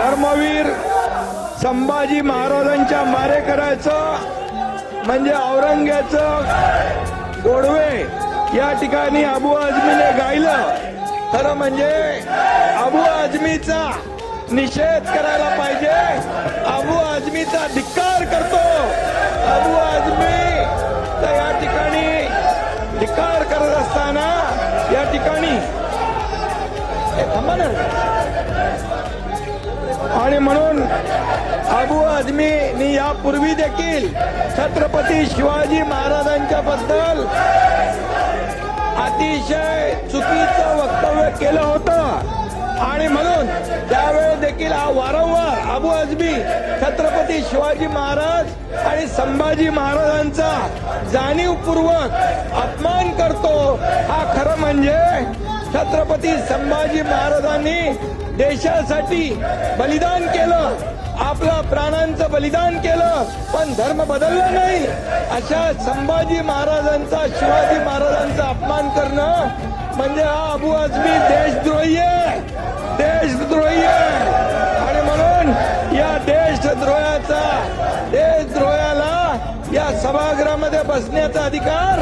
धर्मवीर संभाजी महाराजांच्या मारेकऱ्याचं म्हणजे औरंग्याचं गोडवे या ठिकाणी अबू आझमीने गायलं. खरं म्हणजे अबू आझमीचा निषेध करायला पाहिजे. अबू आझमीचा धिक्कार करतो. अबू आझमी या ठिकाणी धिक्कार करत असताना या ठिकाणी आणि म्हणून अबू आझमीनी यापूर्वी देखील छत्रपती शिवाजी महाराजांच्या बद्दल अतिशय चुकीचं वक्तव्य केलं होतं आणि म्हणून त्यावेळेस देखील हा वारंवार अबू आझमी छत्रपती शिवाजी महाराज आणि संभाजी महाराजांचा जाणीवपूर्वक अपमान करतो. हा खरं म्हणजे छत्रपती संभाजी महाराजांनी देशासाठी बलिदान केलं, आपल्या प्राणांचं बलिदान केलं, पण धर्म बदलला नाही. अशा संभाजी महाराजांचा शिवाजी महाराजांचा अपमान करणं म्हणजे हा अबू आझमी देशद्रोही आहे, देशद्रोही आहे. आणि म्हणून या देशद्रोहाला या सभागृहामध्ये बसण्याचा अधिकार,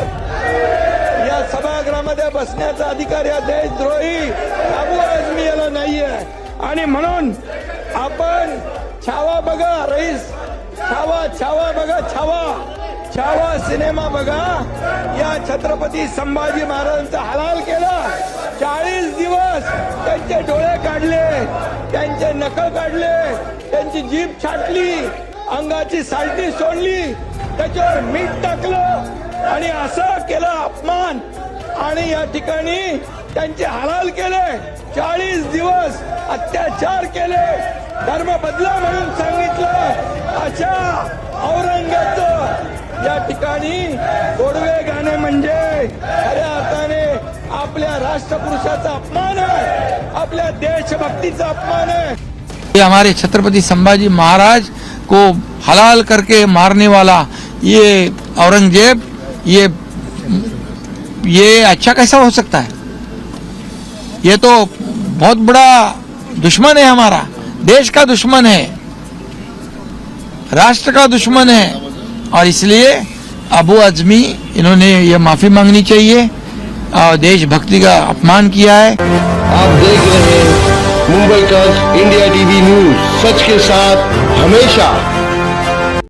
या सभागृहामध्ये बसण्याचा अधिकार या देशद्रोही अबू आझमी याला नाहीये. आणि म्हणून आपण छावा बघा रईस, छावा बघा, छावा सिनेमा बघा. या छत्रपती संभाजी महाराजांचा हलाल केला. 40 दिवस त्यांचे डोळे काढले, त्यांचे नख काढले, त्यांची जीभ छाटली, अंगाची सालटी सोडली, त्याच्यावर मीठ टाकलं आणि असं केलं अपमान. आणि या ठिकाणी त्यांचे हलाल केले. 40 दिवस अत्याचार केले, धर्म बदला म्हणून सांगितलं. अशा औरंग्याचं या ठिकाणी गोडवे गाणे म्हणजे खऱ्या अर्थाने आपल्या राष्ट्रपुरुषाचा अपमान आहे, आपल्या देशभक्तीचा अपमान है. ये हमारे छत्रपति संभाजी महाराज को हलाल करके मारने वाला ये औरंगजेब, ये अच्छा कैसा हो सकता है? ये तो बहुत बड़ा दुश्मन है, हमारा देश का दुश्मन है, राष्ट्र का दुश्मन है. और इसलिए अबू आझमी इन्होंने ये माफी मांगनी चाहिए और देशभक्ति का अपमान किया है. आप देख रहे हैं मुंबई का इंडिया टीवी न्यूज, सच के साथ हमेशा.